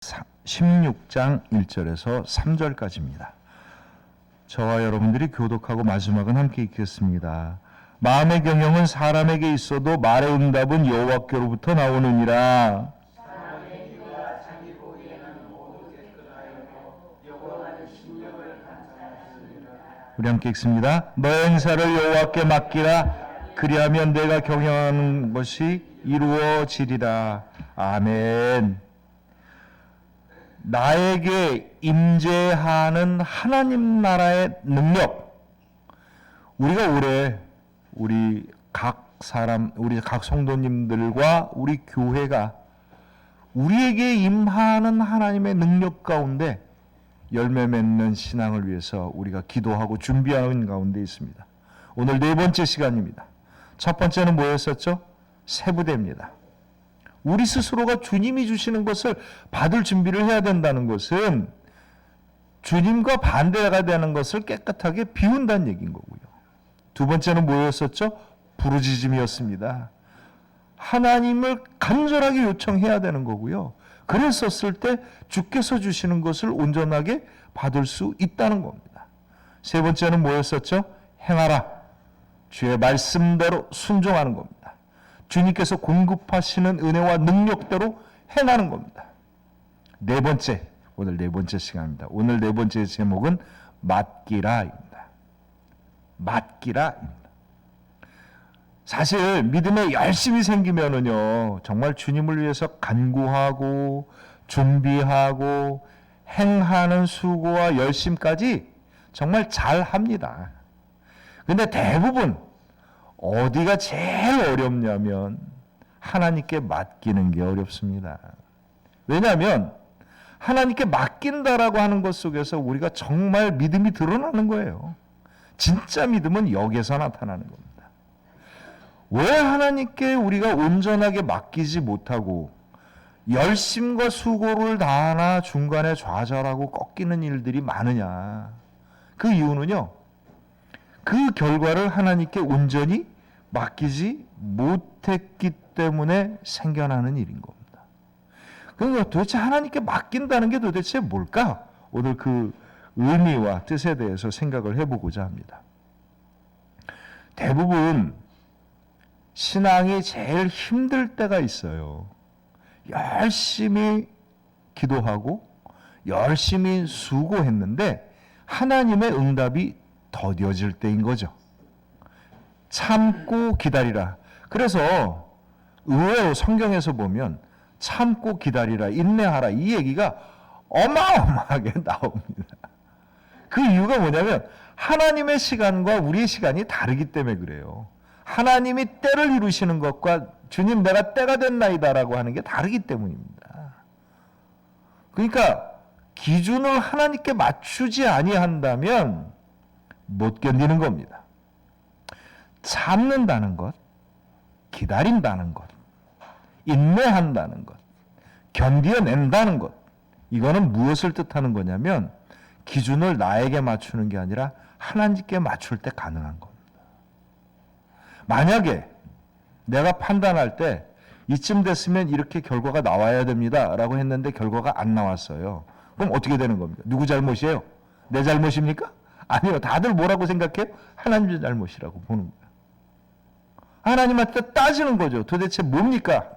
16장 1절에서 3절까지입니다. 저와 여러분들이 교독하고 마지막은 함께 읽겠습니다. 마음의 경영은 사람에게 있어도 말의 응답은 여호와께로부터 나오느니라. 우리 함께 읽습니다. 너의 행사를 여호와께 맡기라. 그리하면 내가 경영하는 것이 이루어지리라. 아멘. 나에게 임재하는 하나님 나라의 능력, 우리가 올해 우리 각 성도님들과 우리 교회가 우리에게 임하는 하나님의 능력 가운데 열매 맺는 신앙을 위해서 우리가 기도하고 준비하는 가운데 있습니다. 오늘 네 번째 시간입니다. 첫 번째는 뭐였었죠? 세부대입니다. 우리 스스로가 주님이 주시는 것을 받을 준비를 해야 된다는 것은 주님과 반대가 되는 것을 깨끗하게 비운다는 얘기인 거고요. 두 번째는 뭐였었죠? 부르짖음이었습니다. 하나님을 간절하게 요청해야 되는 거고요. 그랬었을 때 주께서 주시는 것을 온전하게 받을 수 있다는 겁니다. 세 번째는 뭐였었죠? 행하라. 주의 말씀대로 순종하는 겁니다. 주님께서 공급하시는 은혜와 능력대로 행하는 겁니다. 네 번째, 오늘 네 번째 시간입니다. 오늘 네 번째 제목은 맡기라입니다. 맡기라입니다. 사실 믿음에 열심히 생기면은요, 정말 주님을 위해서 간구하고 준비하고 행하는 수고와 열심까지 정말 잘 합니다. 근데 대부분 어디가 제일 어렵냐면 하나님께 맡기는 게 어렵습니다. 왜냐하면 하나님께 맡긴다라고 하는 것 속에서 우리가 정말 믿음이 드러나는 거예요. 진짜 믿음은 여기서 나타나는 겁니다. 왜 하나님께 우리가 온전하게 맡기지 못하고 열심과 수고를 다하나 중간에 좌절하고 꺾이는 일들이 많으냐? 그 이유는요, 그 결과를 하나님께 온전히 맡기지 못했기 때문에 생겨나는 일인 겁니다. 그러니까 도대체 하나님께 맡긴다는 게 도대체 뭘까? 오늘 그 의미와 뜻에 대해서 생각을 해보고자 합니다. 대부분 신앙이 제일 힘들 때가 있어요. 열심히 기도하고 열심히 수고했는데 하나님의 응답이 더뎌질 때인 거죠. 참고 기다리라. 그래서 의외로 성경에서 보면 참고 기다리라, 인내하라, 이 얘기가 어마어마하게 나옵니다. 그 이유가 뭐냐면 하나님의 시간과 우리의 시간이 다르기 때문에 그래요. 하나님이 때를 이루시는 것과 주님 내가 때가 됐나이다라고 하는 게 다르기 때문입니다. 그러니까 기준을 하나님께 맞추지 아니한다면 못 견디는 겁니다. 참는다는 것, 기다린다는 것, 인내한다는 것, 견뎌낸다는 것, 이거는 무엇을 뜻하는 거냐면 기준을 나에게 맞추는 게 아니라 하나님께 맞출 때 가능한 겁니다. 만약에 내가 판단할 때 이쯤 됐으면 이렇게 결과가 나와야 됩니다 라고 했는데 결과가 안 나왔어요. 그럼 어떻게 되는 겁니까? 누구 잘못이에요? 내 잘못입니까? 아니요. 다들 뭐라고 생각해요? 하나님의 잘못이라고 보는 거예요. 하나님한테 따지는 거죠. 도대체 뭡니까?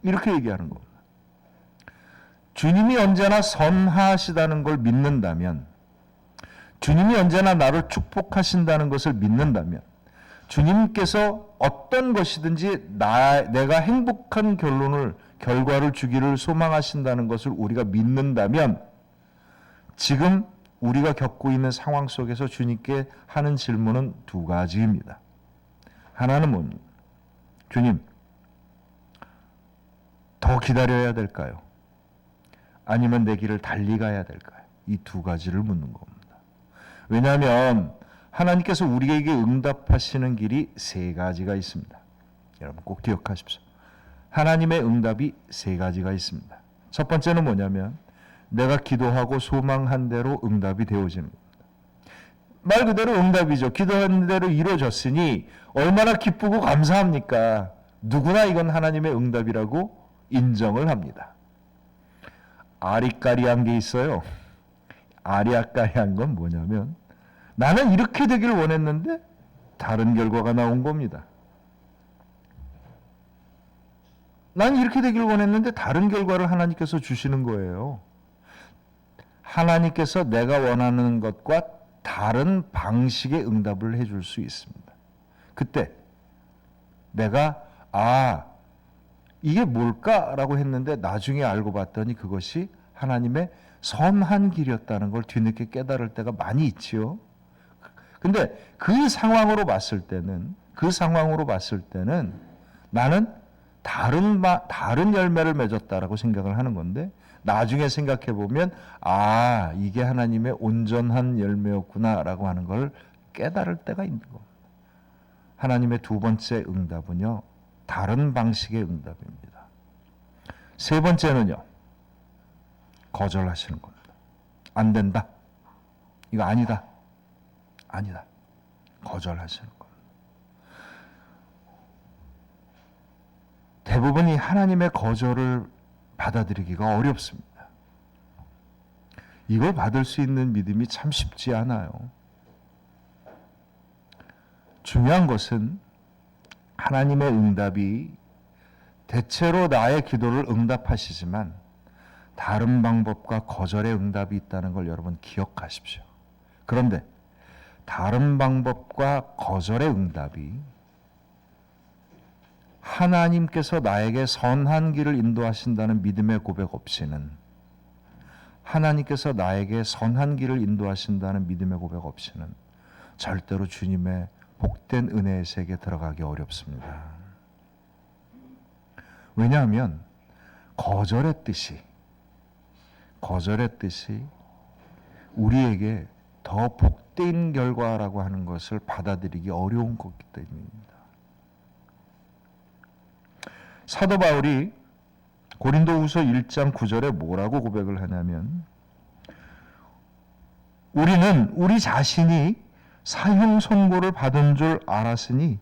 이렇게 얘기하는 겁니다. 주님이 언제나 선하시다는 걸 믿는다면, 주님이 언제나 나를 축복하신다는 것을 믿는다면, 주님께서 어떤 것이든지 내가 행복한 결과를 주기를 소망하신다는 것을 우리가 믿는다면, 지금 우리가 겪고 있는 상황 속에서 주님께 하는 질문은 두 가지입니다. 하나는 뭡니까? 주님, 더 기다려야 될까요? 아니면 내 길을 달리 가야 될까요? 이 두 가지를 묻는 겁니다. 왜냐하면 하나님께서 우리에게 응답하시는 길이 세 가지가 있습니다. 여러분 꼭 기억하십시오. 하나님의 응답이 세 가지가 있습니다. 첫 번째는 뭐냐면 내가 기도하고 소망한 대로 응답이 되어지는 겁니다. 말 그대로 응답이죠. 기도한 대로 이루어졌으니 얼마나 기쁘고 감사합니까? 누구나 이건 하나님의 응답이라고 인정을 합니다. 아리까리한 게 있어요. 아리아까리한 건 뭐냐면 나는 이렇게 되길 원했는데 다른 결과가 나온 겁니다. 난 이렇게 되길 원했는데 다른 결과를 하나님께서 주시는 거예요. 하나님께서 내가 원하는 것과 다른 방식의 응답을 해줄 수 있습니다. 그때 내가 이게 뭘까라고 했는데 나중에 알고 봤더니 그것이 하나님의 선한 길이었다는 걸 뒤늦게 깨달을 때가 많이 있지요. 근데 그 상황으로 봤을 때는 나는 다른 열매를 맺었다라고 생각을 하는 건데 나중에 생각해 보면 이게 하나님의 온전한 열매였구나라고 하는 걸 깨달을 때가 있는 겁니다. 하나님의 두 번째 응답은요, 다른 방식의 응답입니다. 세 번째는요, 거절하시는 겁니다. 안 된다. 이거 아니다. 거절하시는 겁니다. 대부분이 하나님의 거절을 받아들이기가 어렵습니다. 이걸 받을 수 있는 믿음이 참 쉽지 않아요. 중요한 것은 하나님의 응답이 대체로 나의 기도를 응답하시지만 다른 방법과 거절의 응답이 있다는 걸 여러분 기억하십시오. 그런데 다른 방법과 거절의 응답이 하나님께서 나에게 선한 길을 인도하신다는 믿음의 고백 없이는 절대로 주님의 복된 은혜의 세계에 들어가기 어렵습니다. 왜냐하면 거절의 뜻이 우리에게 더 복된 결과라고 하는 것을 받아들이기 어려운 것이기 때문입니다. 사도 바울이 고린도후서 1장 9절에 뭐라고 고백을 하냐면 우리는 우리 자신이 사형 선고를 받은 줄 알았으니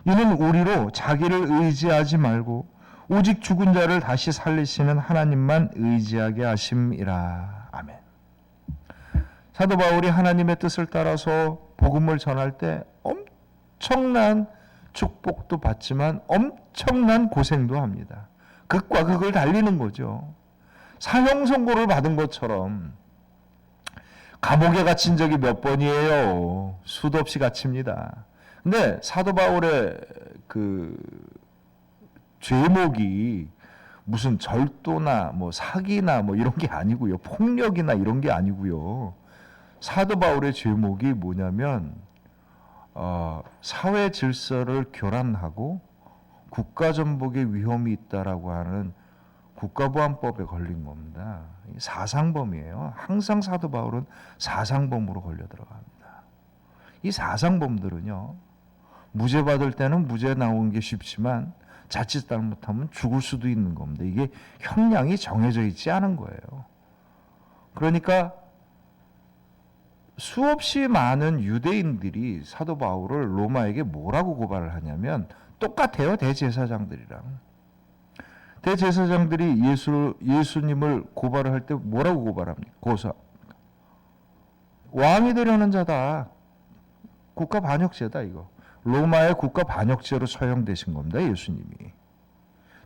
이는 우리로 자기를 의지하지 말고 오직 죽은 자를 다시 살리시는 하나님만 의지하게 하심이라. 아멘. 사도 바울이 하나님의 뜻을 따라서 복음을 전할 때 엄청난 축복도 받지만 엄청난 고생도 합니다. 극과 극을 달리는 거죠. 사형 선고를 받은 것처럼 감옥에 갇힌 적이 몇 번이에요. 수도 없이 갇힙니다. 근데 사도 바울의 그 죄목이 무슨 절도나 사기나 이런 게 아니고요. 폭력이나 이런 게 아니고요. 사도 바울의 죄목이 뭐냐면 사회 질서를 교란하고 국가전복의 위험이 있다라고 하는 국가보안법에 걸린 겁니다. 사상범이에요. 항상 사도 바울은 사상범으로 걸려 들어갑니다. 이 사상범들은요, 무죄 받을 때는 무죄 나오는 게 쉽지만 자칫 잘못하면 죽을 수도 있는 겁니다. 이게 형량이 정해져 있지 않은 거예요. 그러니까 수없이 많은 유대인들이 사도 바울을 로마에게 뭐라고 고발을 하냐면 똑같아요. 대제사장들이랑. 대제사장들이 예수님을 고발을 할 때 뭐라고 고발합니까? 왕이 되려는 자다. 국가 반역죄다 이거. 로마의 국가 반역죄로 처형되신 겁니다. 예수님이.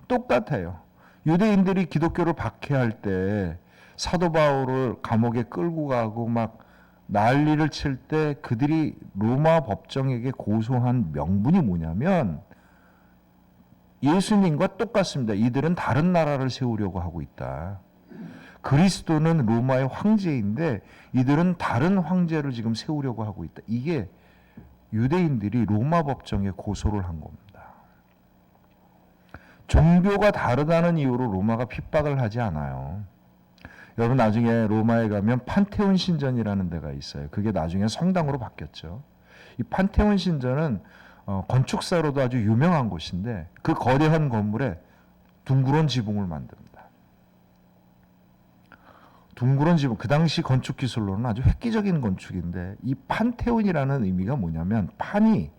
똑같아요. 유대인들이 기독교를 박해할 때 사도 바울을 감옥에 끌고 가고 막 난리를 칠 때 그들이 로마 법정에게 고소한 명분이 뭐냐면 예수님과 똑같습니다. 이들은 다른 나라를 세우려고 하고 있다. 그리스도는 로마의 황제인데 이들은 다른 황제를 지금 세우려고 하고 있다. 이게 유대인들이 로마 법정에 고소를 한 겁니다. 종교가 다르다는 이유로 로마가 핍박을 하지 않아요. 여러분 나중에 로마에 가면 판테온 신전이라는 데가 있어요. 그게 나중에 성당으로 바뀌었죠. 이 판테온 신전은 건축사로도 아주 유명한 곳인데 그 거대한 건물에 둥그런 지붕을 만듭니다. 둥그런 지붕, 그 당시 건축 기술로는 아주 획기적인 건축인데 이 판테온이라는 의미가 뭐냐면 판이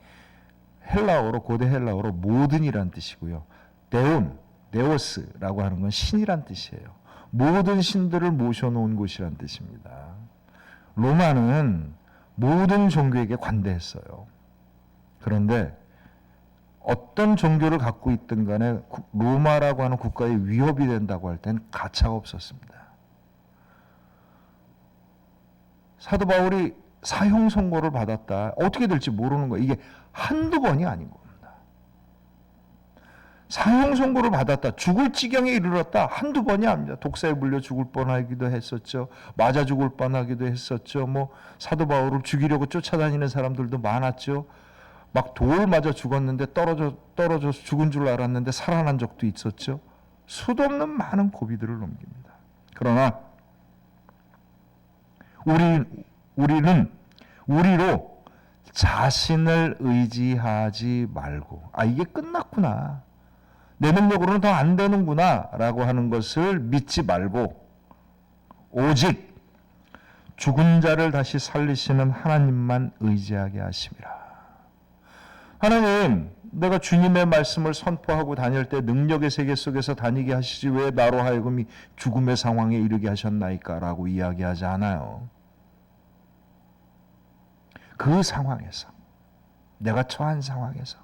헬라어로 고대 헬라어로 모든이란 뜻이고요. 데온, 네오스라고 하는 건 신이란 뜻이에요. 모든 신들을 모셔놓은 곳이란 뜻입니다. 로마는 모든 종교에게 관대했어요. 그런데 어떤 종교를 갖고 있든 간에 로마라고 하는 국가에 위협이 된다고 할 땐 가차가 없었습니다. 사도 바울이 사형 선고를 받았다. 어떻게 될지 모르는 거예요. 이게 한두 번이 아닌 겁니다. 사형 선고를 받았다. 죽을 지경에 이르렀다. 한두 번이 아닙니다. 독사에 물려 죽을 뻔하기도 했었죠. 맞아 죽을 뻔하기도 했었죠. 사도 바울을 죽이려고 쫓아다니는 사람들도 많았죠. 막 돌 맞아 죽었는데 떨어져서 죽은 줄 알았는데 살아난 적도 있었죠. 수도 없는 많은 고비들을 넘깁니다. 그러나 우리로 자신을 의지하지 말고, 이게 끝났구나, 내 능력으로는 더 안 되는구나 라고 하는 것을 믿지 말고 오직 죽은 자를 다시 살리시는 하나님만 의지하게 하심이라. 하나님, 내가 주님의 말씀을 선포하고 다닐 때 능력의 세계 속에서 다니게 하시지 왜 나로 하여금 이 죽음의 상황에 이르게 하셨나이까 라고 이야기하지 않아요. 그 상황에서, 내가 처한 상황에서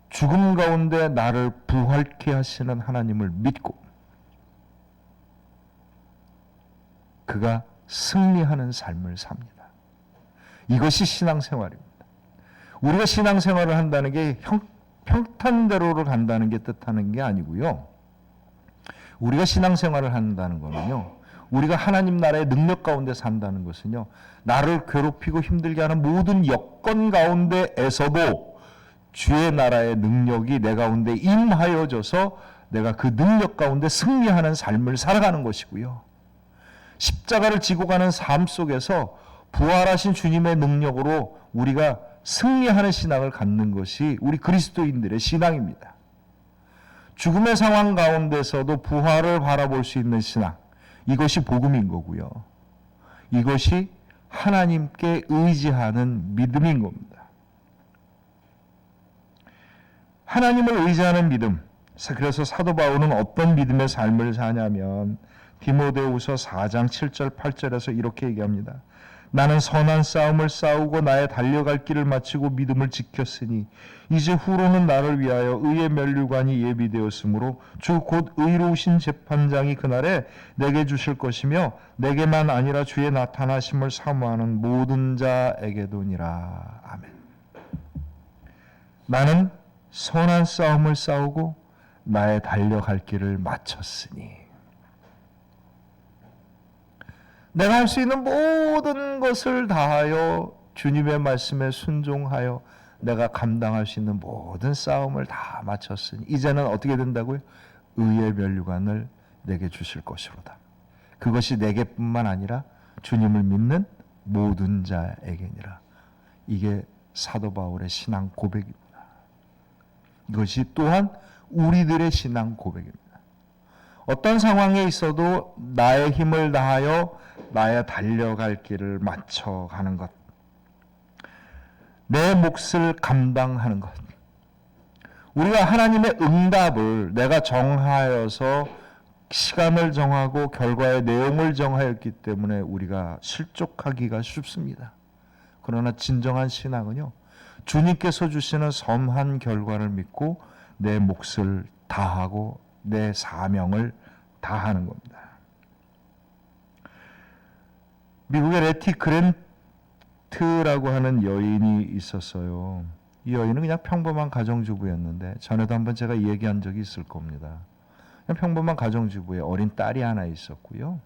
죽음 가운데 나를 부활케 하시는 하나님을 믿고 그가 승리하는 삶을 삽니다. 이것이 신앙생활입니다. 우리가 신앙생활을 한다는 게 평탄대로를 간다는 게 뜻하는 게 아니고요. 우리가 신앙생활을 한다는 거는요, 우리가 하나님 나라의 능력 가운데 산다는 것은요, 나를 괴롭히고 힘들게 하는 모든 여건 가운데에서도 주의 나라의 능력이 내 가운데 임하여져서 내가 그 능력 가운데 승리하는 삶을 살아가는 것이고요. 십자가를 지고 가는 삶 속에서 부활하신 주님의 능력으로 우리가 승리하는 신앙을 갖는 것이 우리 그리스도인들의 신앙입니다. 죽음의 상황 가운데서도 부활을 바라볼 수 있는 신앙, 이것이 복음인 거고요. 이것이 하나님께 의지하는 믿음인 겁니다. 하나님을 의지하는 믿음. 그래서 사도 바울은 어떤 믿음의 삶을 사냐면 디모데후서 4장 7절 8절에서 이렇게 얘기합니다. 나는 선한 싸움을 싸우고 나의 달려갈 길을 마치고 믿음을 지켰으니 이제 후로는 나를 위하여 의의 면류관이 예비되었으므로 주 곧 의로우신 재판장이 그날에 내게 주실 것이며 내게만 아니라 주의 나타나심을 사모하는 모든 자에게도니라. 아멘. 나는 선한 싸움을 싸우고 나의 달려갈 길을 마쳤으니 내가 할 수 있는 모든 것을 다하여 주님의 말씀에 순종하여 내가 감당할 수 있는 모든 싸움을 다 마쳤으니 이제는 어떻게 된다고요? 의의 면류관을 내게 주실 것이로다. 그것이 내게뿐만 아니라 주님을 믿는 모든 자에게니라. 이게 사도 바울의 신앙 고백입니다. 이것이 또한 우리들의 신앙 고백입니다. 어떤 상황에 있어도 나의 힘을 다하여 나의 달려갈 길을 맞춰가는 것, 내 몫을 감당하는 것, 우리가 하나님의 응답을 내가 정하여서 시간을 정하고 결과의 내용을 정하였기 때문에 우리가 실족하기가 쉽습니다. 그러나 진정한 신앙은요, 주님께서 주시는 선한 결과를 믿고 내 몫을 다하고 내 사명을 다하는 겁니다. 미국의 레티 그랜트라고 하는 여인이 있었어요. 이 여인은 그냥 평범한 가정주부였는데 전에도 한번 제가 얘기한 적이 있을 겁니다. 그냥 평범한 가정주부에 어린 딸이 하나 있었고요.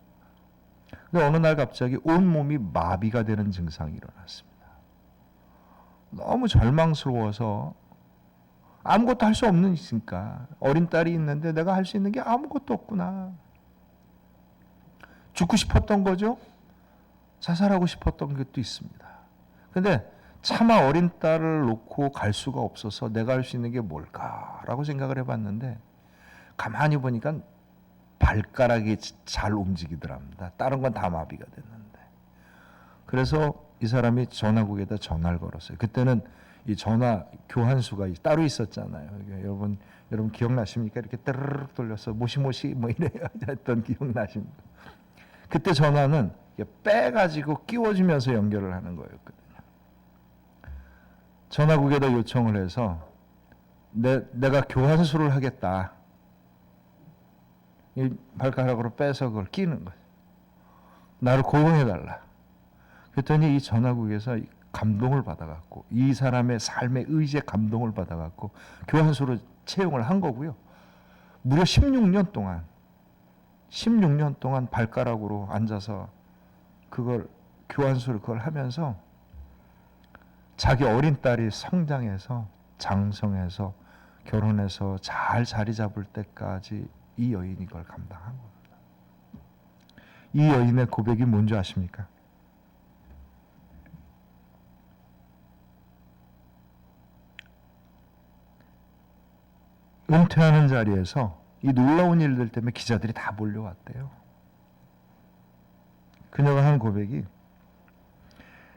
근데 어느 날 갑자기 온몸이 마비가 되는 증상이 일어났습니다. 너무 절망스러워서 아무것도 할 수 없는 있으니까 어린 딸이 있는데 내가 할 수 있는 게 아무것도 없구나. 죽고 싶었던 거죠. 자살하고 싶었던 것도 있습니다. 근데 차마 어린 딸을 놓고 갈 수가 없어서 내가 할 수 있는 게 뭘까라고 생각을 해봤는데 가만히 보니까 발가락이 잘 움직이더랍니다. 다른 건 다 마비가 됐는데. 그래서 이 사람이 전화국에다 전화를 걸었어요. 그때는 이 전화 교환수가 따로 있었잖아요. 여러분 기억나십니까? 이렇게 따르륵 돌려서 모시모시 뭐 이래 했던 기억나십니까? 그때 전화는 빼가지고 끼워주면서 연결을 하는 거였거든요. 전화국에다 요청을 해서 내가 교환수를 하겠다. 이 발가락으로 빼서 그걸 끼는 거예요. 나를 고용해달라. 그랬더니 이 전화국에서 감동을 받아갖고 이 사람의 삶의 의지에 감동을 받아갖고 교환수로 채용을 한 거고요. 무려 16년 동안 발가락으로 앉아서 그걸 교환수를 그걸 하면서 자기 어린 딸이 성장해서 장성해서 결혼해서 잘 자리 잡을 때까지 이 여인이 그걸 감당한 겁니다. 이 여인의 고백이 뭔지 아십니까? 은퇴하는 자리에서 이 놀라운 일들 때문에 기자들이 다 몰려왔대요. 그녀가 한 고백이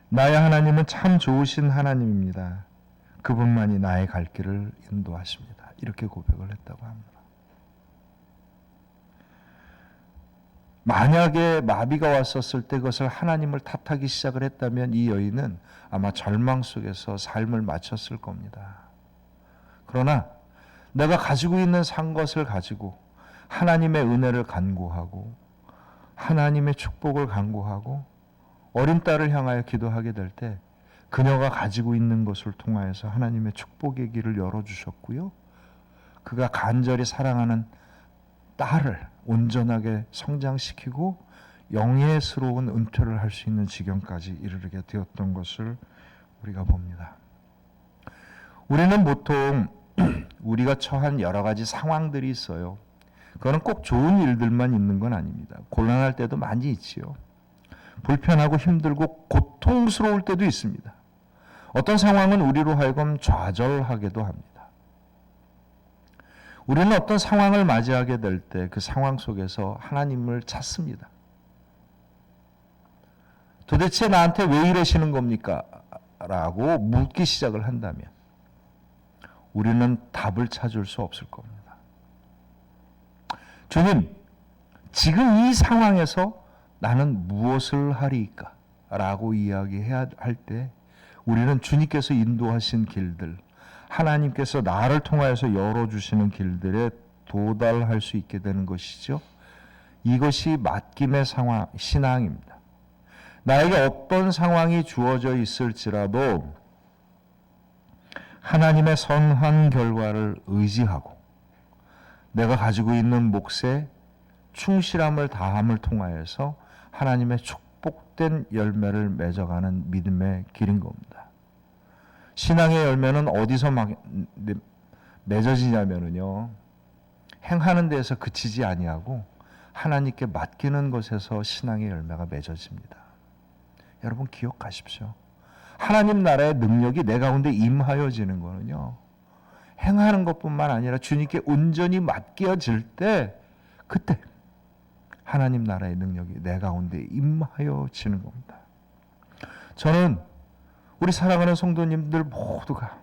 나의 하나님은 참 좋으신 하나님입니다. 그분만이 나의 갈 길을 인도하십니다. 이렇게 고백을 했다고 합니다. 만약에 마비가 왔었을 때 그것을 하나님을 탓하기 시작을 했다면 이 여인은 아마 절망 속에서 삶을 마쳤을 겁니다. 그러나 내가 가지고 있는 산 것을 가지고 하나님의 은혜를 간구하고 하나님의 축복을 간구하고 어린 딸을 향하여 기도하게 될 때 그녀가 가지고 있는 것을 통하여서 하나님의 축복의 길을 열어주셨고요. 그가 간절히 사랑하는 딸을 온전하게 성장시키고 영예스러운 은퇴를 할 수 있는 지경까지 이르게 되었던 것을 우리가 봅니다. 우리는 보통 우리가 처한 여러 가지 상황들이 있어요. 그거는 꼭 좋은 일들만 있는 건 아닙니다. 곤란할 때도 많이 있지요. 불편하고 힘들고 고통스러울 때도 있습니다. 어떤 상황은 우리로 하여금 좌절하게도 합니다. 우리는 어떤 상황을 맞이하게 될 때 그 상황 속에서 하나님을 찾습니다. 도대체 나한테 왜 이러시는 겁니까? 라고 묻기 시작을 한다면 우리는 답을 찾을 수 없을 겁니다. 주님, 지금 이 상황에서 나는 무엇을 하리이까? 라고 이야기해야 할 때 우리는 주님께서 인도하신 길들, 하나님께서 나를 통하여서 열어주시는 길들에 도달할 수 있게 되는 것이죠. 이것이 맡김의 신앙입니다. 나에게 어떤 상황이 주어져 있을지라도 하나님의 선한 결과를 의지하고 내가 가지고 있는 몫에 충실함을 다함을 통하여서 하나님의 축복된 열매를 맺어가는 믿음의 길인 겁니다. 신앙의 열매는 어디서 맺어지냐면요, 행하는 데에서 그치지 아니하고 하나님께 맡기는 것에서 신앙의 열매가 맺어집니다. 여러분 기억하십시오. 하나님 나라의 능력이 내 가운데 임하여지는 거는요, 행하는 것뿐만 아니라 주님께 온전히 맡겨질 때 그때 하나님 나라의 능력이 내 가운데 임하여지는 겁니다. 저는 우리 사랑하는 성도님들 모두가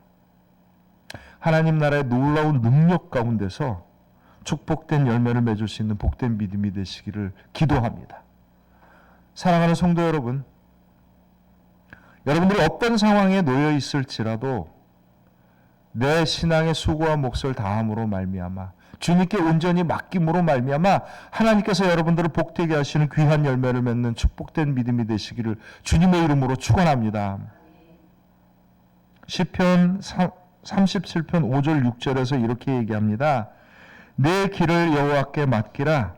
하나님 나라의 놀라운 능력 가운데서 축복된 열매를 맺을 수 있는 복된 믿음이 되시기를 기도합니다. 사랑하는 성도 여러분, 여러분들이 어떤 상황에 놓여 있을지라도 내 신앙의 수고와 몫을 다함으로 말미암아 주님께 온전히 맡김으로 말미암아 하나님께서 여러분들을 복되게 하시는 귀한 열매를 맺는 축복된 믿음이 되시기를 주님의 이름으로 축원합니다. 시편 37편 5절 6절에서 이렇게 얘기합니다. 내 길을 여호와께 맡기라.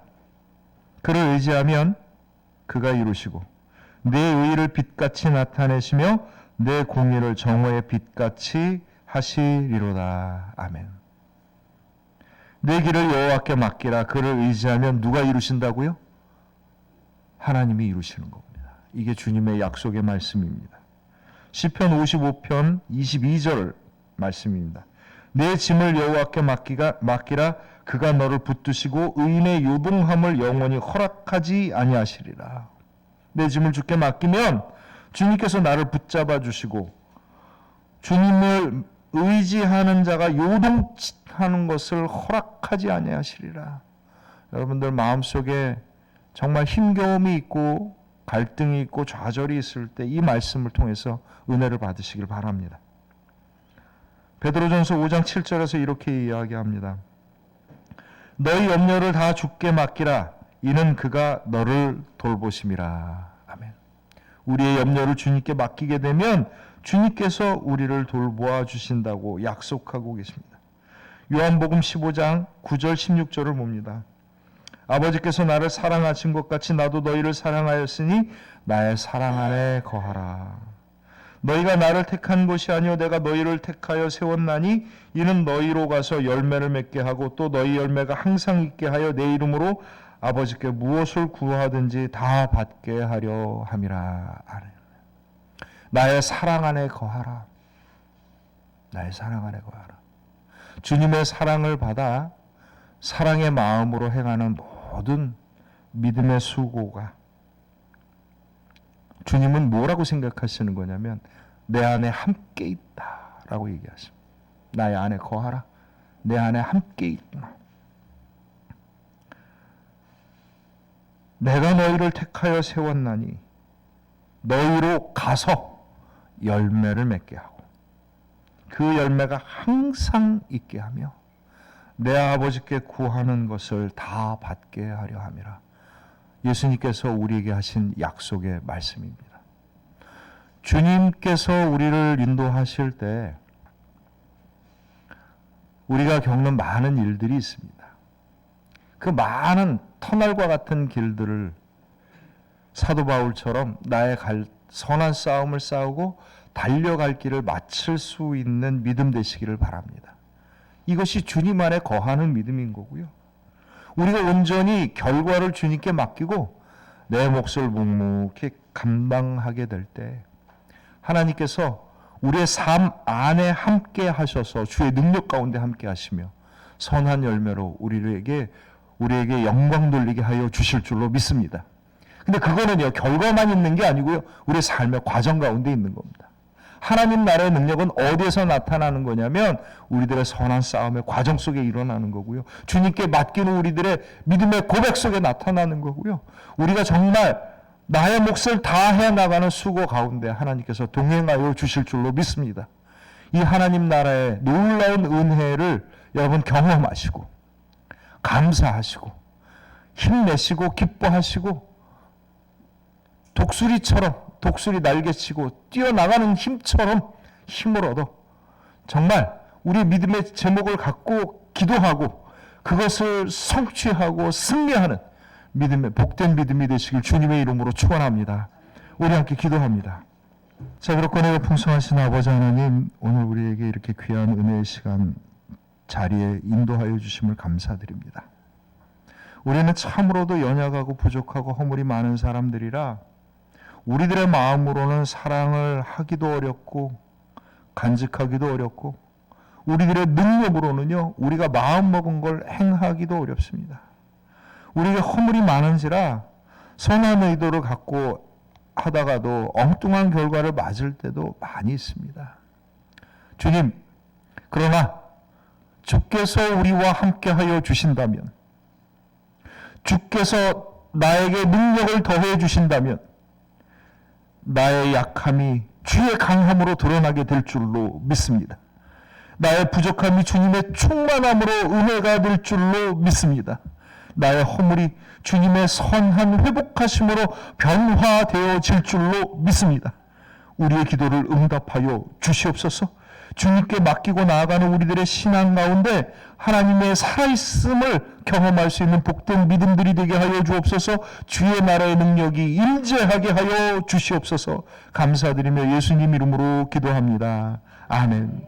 그를 의지하면 그가 이루시고 내 의를 빛같이 나타내시며 내 공의를 정오의 빛같이 하시리로다. 아멘. 내 길을 여호와께 맡기라. 그를 의지하면 누가 이루신다고요? 하나님이 이루시는 겁니다. 이게 주님의 약속의 말씀입니다. 시편 55편 22절 말씀입니다. 내 짐을 여호와께 맡기라. 그가 너를 붙드시고 의인의 요동함을 영원히 허락하지 아니하시리라. 내 짐을 주께 맡기면 주님께서 나를 붙잡아 주시고 주님을 의지하는 자가 요동하는 것을 허락하지 아니하시리라. 여러분들 마음속에 정말 힘겨움이 있고 갈등이 있고 좌절이 있을 때 이 말씀을 통해서 은혜를 받으시길 바랍니다. 베드로전서 5장 7절에서 이렇게 이야기합니다. 너희 염려를 다 주께 맡기라. 이는 그가 너를 돌보심이라. 아멘. 우리의 염려를 주님께 맡기게 되면 주님께서 우리를 돌보아 주신다고 약속하고 계십니다. 요한복음 15장 9절 16절을 봅니다. 아버지께서 나를 사랑하신 것 같이 나도 너희를 사랑하였으니 나의 사랑 안에 거하라. 너희가 나를 택한 것이 아니요 내가 너희를 택하여 세웠나니 이는 너희로 가서 열매를 맺게 하고 또 너희 열매가 항상 있게 하여 내 이름으로 아버지께 무엇을 구하든지 다 받게 하려 함이라. 나의 사랑 안에 거하라. 나의 사랑 안에 거하라. 주님의 사랑을 받아 사랑의 마음으로 행하는 모든 믿음의 수고가 주님은 뭐라고 생각하시는 거냐면 내 안에 함께 있다라고 얘기하십니다. 나의 안에 거하라. 내 안에 함께 있구나. 내가 너희를 택하여 세웠나니 너희로 가서 열매를 맺게 하고 그 열매가 항상 있게 하며 내 아버지께 구하는 것을 다 받게 하려 함이라. 예수님께서 우리에게 하신 약속의 말씀입니다. 주님께서 우리를 인도하실 때 우리가 겪는 많은 일들이 있습니다. 그 많은 터널과 같은 길들을 사도 바울처럼 나의 선한 싸움을 싸우고 달려갈 길을 마칠 수 있는 믿음 되시기를 바랍니다. 이것이 주님 안에 거하는 믿음인 거고요. 우리가 온전히 결과를 주님께 맡기고 내 몫을 묵묵히 감당하게 될 때 하나님께서 우리의 삶 안에 함께 하셔서 주의 능력 가운데 함께 하시며 선한 열매로 우리에게 영광 돌리게 하여 주실 줄로 믿습니다. 근데 그거는요, 결과만 있는 게 아니고요, 우리의 삶의 과정 가운데 있는 겁니다. 하나님 나라의 능력은 어디에서 나타나는 거냐면 우리들의 선한 싸움의 과정 속에 일어나는 거고요. 주님께 맡기는 우리들의 믿음의 고백 속에 나타나는 거고요. 우리가 정말 나의 몫을 다 해나가는 수고 가운데 하나님께서 동행하여 주실 줄로 믿습니다. 이 하나님 나라의 놀라운 은혜를 여러분 경험하시고 감사하시고 힘내시고 기뻐하시고 독수리 날개치고 뛰어나가는 힘처럼 힘을 얻어 정말 우리 믿음의 제목을 갖고 기도하고 그것을 성취하고 승리하는 믿음의 복된 믿음이 되시길 주님의 이름으로 축원합니다. 우리 함께 기도합니다. 자, 그렇고 내가 풍성하신 아버지 하나님, 오늘 우리에게 이렇게 귀한 은혜의 시간 자리에 인도하여 주심을 감사드립니다. 우리는 참으로도 연약하고 부족하고 허물이 많은 사람들이라 우리들의 마음으로는 사랑을 하기도 어렵고 간직하기도 어렵고 우리들의 능력으로는요 우리가 마음먹은 걸 행하기도 어렵습니다. 우리에게 허물이 많은지라 선한 의도를 갖고 하다가도 엉뚱한 결과를 맞을 때도 많이 있습니다. 주님, 그러나 주께서 우리와 함께하여 주신다면, 주께서 나에게 능력을 더해 주신다면 나의 약함이 주의 강함으로 드러나게 될 줄로 믿습니다. 나의 부족함이 주님의 충만함으로 은혜가 될 줄로 믿습니다. 나의 허물이 주님의 선한 회복하심으로 변화되어질 줄로 믿습니다. 우리의 기도를 응답하여 주시옵소서. 주님께 맡기고 나아가는 우리들의 신앙 가운데 하나님의 살아있음을 경험할 수 있는 복된 믿음들이 되게 하여 주옵소서. 주의 나라의 능력이 임재하게 하여 주시옵소서. 감사드리며 예수님 이름으로 기도합니다. 아멘.